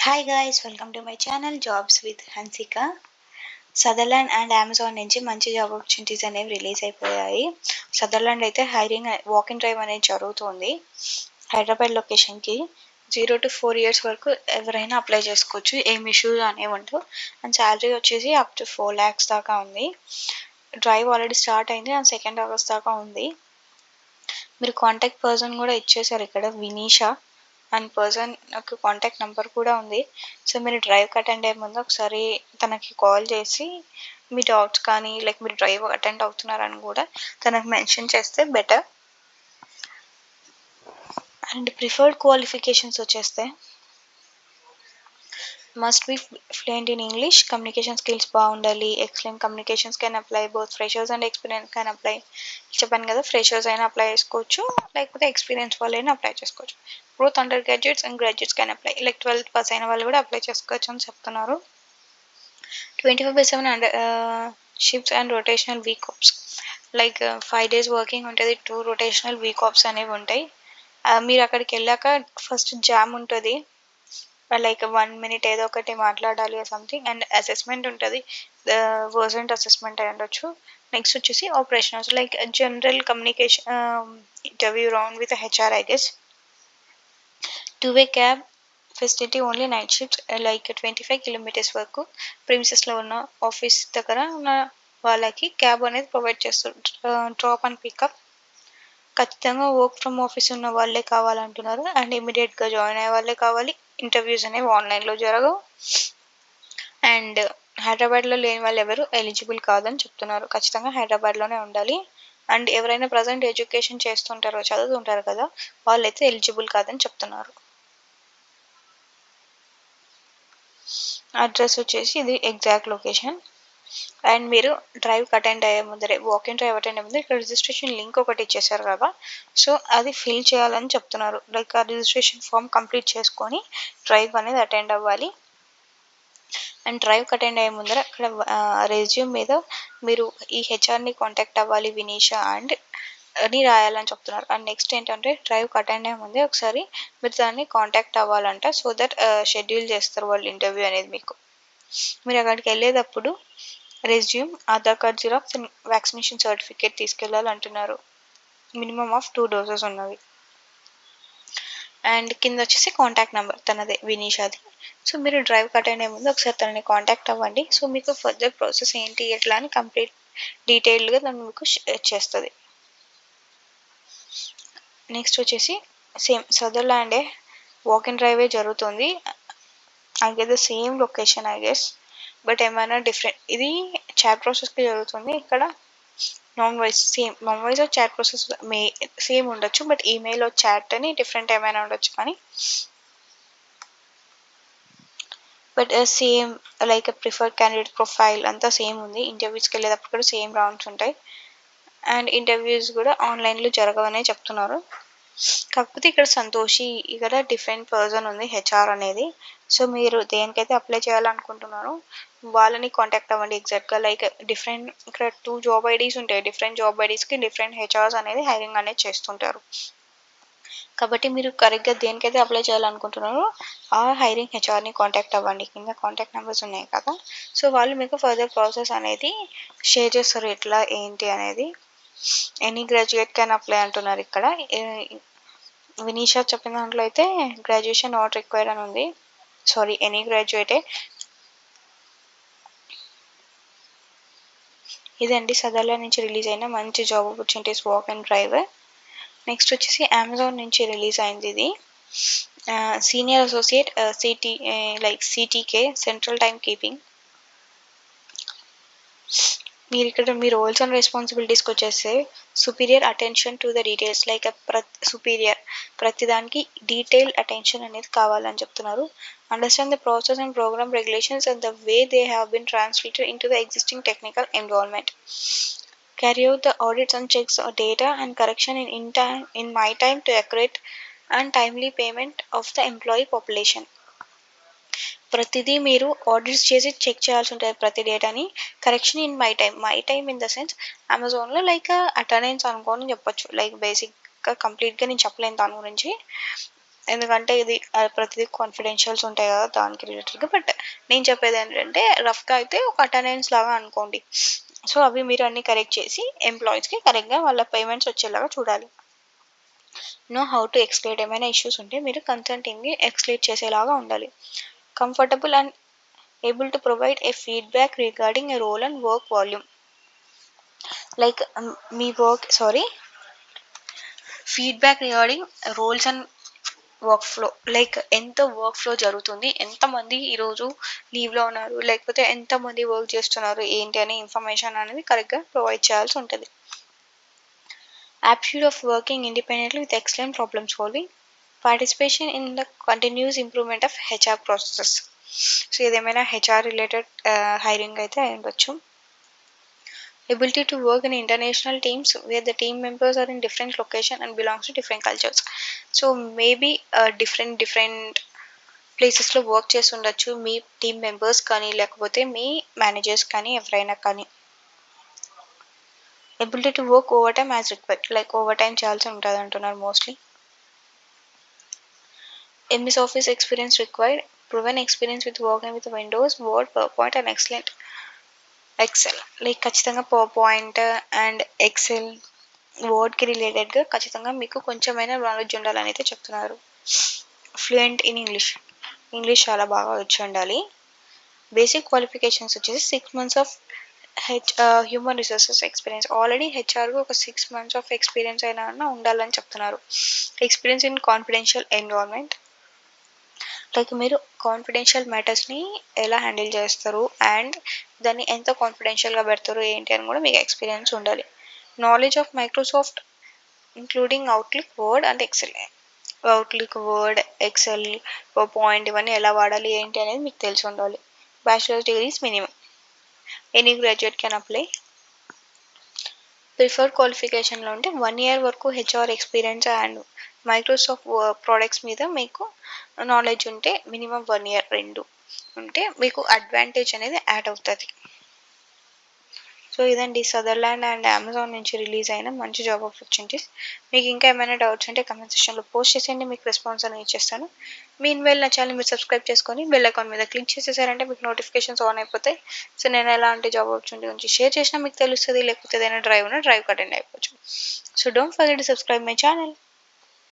Hi guys, welcome to my channel jobs with Hansika. Sutherland and Amazon నుంచి మంచి job opportunities అనేవి release అయిపోయాయి. Sutherland అయితే హైరింగ్ వాక్ ఇన్ డ్రైవ్ అనేది జరుగుతుంది. హైదరాబాద్ లొకేషన్కి 0 to 4 years వరకు ఎవరైనా అప్లై చేసుకోవచ్చు. ఏం ఇష్యూస్ అనేవి ఉండవు. అండ్ శాలరీ వచ్చేసి అప్ టు 4 lakhs దాకా ఉంది. డ్రైవ్ ఆల్రెడీ స్టార్ట్ అయింది అండ్ 2nd August దాకా ఉంది. మీరు కాంటాక్ట్ పర్సన్ కూడా ఇచ్చేసారు ఇక్కడ, వినీషా అండ్ పర్సన్ ఒక కాంటాక్ట్ నెంబర్ కూడా ఉంది. సో మీరు డ్రైవ్కి అటెండ్ అయ్యే ముందు ఒకసారి తనకి కాల్ చేసి మీ డౌట్స్ కానీ మీరు డ్రైవ్ అటెండ్ అవుతున్నారని కూడా తనకు మెన్షన్ చేస్తే బెటర్. అండ్ ప్రిఫర్డ్ క్వాలిఫికేషన్స్ వచ్చేస్తే must be fluent in English, communication skills బాగుండాలి, excellent communications can apply, both freshers and experience can apply. చెప్పాను కదా, ఫ్రెషర్స్ అయినా అప్లై చేసుకోవచ్చు, లేకపోతే ఎక్స్పీరియన్స్ వాళ్ళైనా అప్లై చేసుకోవచ్చు. Both under graduates and graduates can apply. 12th pass అయిన వాళ్ళు కూడా అప్లై చేసుకోవచ్చు అని చెప్తున్నారు. 24/7 and shifts and rotational week offs. 5 days working ఉంటుంది, 2 రొటేషనల్ వీక్ ఆఫ్స్ అనేవి ఉంటాయి. మీరు అక్కడికి వెళ్ళాక ఫస్ట్ జామ్ ఉంటుంది, 1 minute ఏదో ఒకటి మాట్లాడాలి సంథింగ్. అండ్ అసెస్మెంట్ ఉంటుంది, వర్సెంట్ అసెస్మెంట్ అయి ఉండొచ్చు. నెక్స్ట్ వచ్చేసి operationals general communication interview round with HR I guess. 2-way cab facility, only night shifts. 25 kilometers వరకు ప్రిమిసెస్లో ఉన్న ఆఫీస్ దగ్గర ఉన్న వాళ్ళకి క్యాబ్ అనేది ప్రొవైడ్ చేస్తారు. Drop and pickup. ఖచ్చితంగా వర్క్ ఫ్రమ్ ఆఫీస్ ఉన్న వాళ్ళే కావాలంటున్నారు అండ్ ఇమీడియట్గా జాయిన్ అయ్యే వాళ్ళే కావాలి. ఇంటర్వ్యూస్ అనేవి ఆన్లైన్లో జరగవు. అండ్ హైదరాబాద్లో లేని వాళ్ళు ఎవరు ఎలిజిబుల్ కాదని చెప్తున్నారు. ఖచ్చితంగా హైదరాబాద్లోనే ఉండాలి. అండ్ ఎవరైనా ప్రజెంట్ ఎడ్యుకేషన్ చేస్తుంటారో, చదువుతుంటారు కదా, వాళ్ళైతే ఎలిజిబుల్ కాదని చెప్తున్నారు. అడ్రస్ వచ్చేసి ఇది ఎగ్జాక్ట్ లొకేషన్. అండ్ మీరు డ్రైవ్కి అటెండ్ అయ్యే ముందరే, వాక్ ఇన్ డ్రైవ్ అటెండ్ అయ్యే ముందరే ఇక్కడ రిజిస్ట్రేషన్ లింక్ ఒకటి ఇచ్చేసారు కదా, సో అది ఫిల్ చేయాలని చెప్తున్నారు. ఆ రిజిస్ట్రేషన్ ఫామ్ కంప్లీట్ చేసుకొని డ్రైవ్ అనేది అటెండ్ అవ్వాలి. అండ్ డ్రైవ్కి అటెండ్ అయ్యే ముందర అక్కడ రెజ్యూమ్ మీద మీరు ఈ హెచ్ఆర్ని కాంటాక్ట్ అవ్వాలి, వినీషా అండ్ అని రాయాలని చెప్తున్నారు. అండ్ నెక్స్ట్ ఏంటంటే డ్రైవ్కి అటెండ్ అయ్యే ముందే ఒకసారి మీరు దాన్ని కాంటాక్ట్ అవ్వాలంట, సో దట్ షెడ్యూల్ చేస్తారు వాళ్ళు ఇంటర్వ్యూ అనేది మీకు. మీరు అక్కడికి వెళ్ళేటప్పుడు resume, Aadhaar card xerox and vaccination certificate తీసుకెళ్ళాలంటున్నారు. మినిమమ్ ఆఫ్ 2 doses ఉన్నవి. అండ్ కింద వచ్చేసి కాంటాక్ట్ నెంబర్ తనదే, వినీషాది. సో మీరు డ్రైవ్కి అటెండ్ అయ్యే ముందు ఒకసారి తనని కాంటాక్ట్ అవ్వండి. సో మీకు ఫర్దర్ ప్రాసెస్ ఏంటి ఎట్లా అని కంప్లీట్ డీటెయిల్డ్గా తను మీకు షేర్ చేస్తుంది. నెక్స్ట్ వచ్చేసి సేమ్ సదర్లాండే వాక్ ఇన్ డ్రైవే జరుగుతుంది. I guess the same location I guess, but ఏమైనా డిఫరెంట్. ఇది చాట్ ప్రాసెస్కి జరుగుతుంది. ఇక్కడ non voice chat process same ఉండొచ్చు, బట్ ఈమెయిల్ చాట్ అని డిఫరెంట్ ఏమైనా ఉండొచ్చు. కానీ but same preferred candidate profile అంతా సేమ్ ఉంది. ఇంటర్వ్యూస్కి వెళ్ళేటప్పుడు కూడా సేమ్ రౌండ్స్ ఉంటాయి. అండ్ ఇంటర్వ్యూస్ కూడా ఆన్లైన్లో జరగవనే చెప్తున్నారు. కాకపోతే ఇక్కడ సంతోషి, ఇక్కడ డిఫరెంట్ పర్సన్ ఉంది హెచ్ఆర్ అనేది. సో మీరు దేనికైతే అప్లై చేయాలనుకుంటున్నారో వాళ్ళని కాంటాక్ట్ అవ్వండి. ఎగ్జాక్ట్గా డిఫరెంట్ ఇక్కడ 2 జాబ్ ఐడీస్ ఉంటాయి. డిఫరెంట్ జాబ్ ఐడీస్కి డిఫరెంట్ హెచ్ఆర్స్ అనేది హైరింగ్ అనేది చేస్తుంటారు. కాబట్టి మీరు కరెక్ట్గా దేనికైతే అప్లై చేయాలనుకుంటున్నారో ఆ హైరింగ్ హెచ్ఆర్ని కాంటాక్ట్ అవ్వండి. కింద కాంటాక్ట్ నెంబర్స్ ఉన్నాయి కదా, సో వాళ్ళు మీకు ఫర్దర్ ప్రాసెస్ అనేది షేర్ చేస్తారు, ఎట్లా ఏంటి అనేది. ఎనీ గ్రాడ్యుయేట్ క్యాన్ అప్లై అంటున్నారు ఇక్కడ. వినీషా చెప్పిన దాంట్లో అయితే గ్రాడ్యుయేషన్ నాట్ రిక్వైర్డ్ అని ఉంది. సారీ, ఎనీ గ్రాడ్యుయేటే. ఇదండి సదర్లాండ్ నుంచి రిలీజ్ అయిన మంచి job opportunities walk and drive. Next వచ్చేసి అమెజాన్ నుంచి రిలీజ్ అయింది ఇది. సీనియర్ అసోసియేట్ సిటీకే సెంట్రల్ టైమ్ కీపింగ్. మీరు ఇక్కడ మీ రోల్స్ అండ్ రెస్పాన్సిబిలిటీస్కి వచ్చేస్తే superior attention to the details, superior ప్రతిదానికి డీటెయిల్ అటెన్షన్ అనేది కావాలని చెప్తున్నారు. Understand the process and program regulations and the way they have been translated into the existing technical environment. Carry out the audits and checks of data and correction in my time to accurate and timely payment of the employee population. ప్రతిదీ మీరు audits చేసి check చేయాల్సి ఉంటుంది. ప్రతి డేటాని correction in my time in the sense అమెజాన్లో attendance అనుకోని చెప్పొచ్చు. బేసిక్గా కంప్లీట్గా నేను చెప్పలేను దాని గురించి. ఎందుకంటే ఇది ప్రతిదీ కాన్ఫిడెన్షియల్స్ ఉంటాయి కదా దానికి రిలేటెడ్గా. బట్ నేను చెప్పేది ఏంటంటే రఫ్గా అయితే ఒక అటెండెన్స్ లాగా అనుకోండి. సో అవి మీరు అన్ని కరెక్ట్ చేసి ఎంప్లాయీస్కి కరెక్ట్గా వాళ్ళ పేమెంట్స్ వచ్చేలాగా చూడాలి. నో హౌ టు ఎక్స్ప్లెయిన్ ఏమైనా ఇష్యూస్ ఉంటే మీరు కన్సల్టింగ్ని ఎక్స్ప్లెయిన్ చేసేలాగా ఉండాలి. Comfortable and able to provide a feedback regarding a role and work volume. Like మీ feedback regarding roles and work flow. Like ఎంత వర్క్ ఫ్లో జరుగుతుంది, ఎంతమంది ఈరోజు లీవ్లో ఉన్నారు, లేకపోతే ఎంతమంది వర్క్ చేస్తున్నారు ఏంటి అనే ఇన్ఫర్మేషన్ అనేది కరెక్ట్గా ప్రొవైడ్ చేయాల్సి ఉంటుంది. Aptitude of working independently with excellent problem solving, participation in the continuous improvement of HR processes. So ఇదేమైనా హెచ్ఆర్ రిలేటెడ్ హైరింగ్ అయితే అయి ఉండొచ్చు. Ability to work in international teams where the team members are in different location and belongs to different cultures. So maybe different ప్లేసెస్లో work చేసి ఉండొచ్చు మీ team members కానీ లేకపోతే మీ managers కానీ ఎవరైనా కానీ. Ability to work over time as required. Like over time చేయాల్సి ఉంటుంది అంటున్నారు mostly. MS Office experience required. Proven experience with working with Windows, Word, PowerPoint and Excel. Like ఖచ్చితంగా పవర్ పాయింట్ అండ్ ఎక్సెల్ వర్డ్కి రిలేటెడ్గా ఖచ్చితంగా మీకు కొంచెమైనా నాలెడ్జ్ ఉండాలని అయితే చెప్తున్నారు. ఫ్లూయెంట్ ఇన్ ఇంగ్లీష్ చాలా బాగా వచ్చి ఉండాలి. బేసిక్ క్వాలిఫికేషన్స్ వచ్చేసి 6 months of human resources experience. Already హెచ్ఆర్కు ఒక 6 months ఆఫ్ ఎక్స్పీరియన్స్ అయినా ఉండాలని చెప్తున్నారు. Experience in confidential environment. Like మీరు కాన్ఫిడెన్షియల్ మ్యాటర్స్ని ఎలా హ్యాండిల్ చేస్తారు అండ్ దాన్ని ఎంత కాన్ఫిడెన్షియల్గా పెడతారు ఏంటి అని కూడా మీకు ఎక్స్పీరియన్స్ ఉండాలి. Knowledge of Microsoft including Outlook, Word and Excel. Outlook, Word, Excel, point ఇవన్నీ ఎలా వాడాలి ఏంటి అనేది మీకు తెలిసి ఉండాలి. Bachelors degrees minimum. Any graduate can apply. Preferred క్వాలిఫికేషన్లో ఉంటే 1 year వరకు HR experience and Microsoft products మీద మీకు నాలెడ్జ్ ఉంటే మినిమం 1 year రెండు ఉంటే మీకు అడ్వాంటేజ్ అనేది యాడ్ అవుతుంది. సో ఇదండి సదర్లాండ్ అండ్ అమెజాన్ నుంచి రిలీజ్ అయిన మంచి జాబ్ ఆపర్చునిటీస్. మీకు ఇంకా ఏమైనా డౌట్స్ ఉంటే కమెంట్ సెక్షన్లో పోస్ట్ చేసేయండి, మీకు రెస్పాన్స్ అనేది ఇచ్చేస్తాను. మీన్వైల్ నా ఛానల్ మీరు సబ్స్క్రైబ్ చేసుకొని బెల్ ఐకాన్ మీద క్లిక్ చేసేసారంటే మీకు నోటిఫికేషన్స్ ఆన్ అయిపోతాయి. సో నేను ఎలాంటి జాబ్ ఆపర్చునిటీ గురించి షేర్ చేసినా మీకు తెలుస్తుంది, లేకపోతే ఏదైనా డ్రైవ్ అటెండ్ అయిపోవచ్చు. So don't forget to subscribe my channel.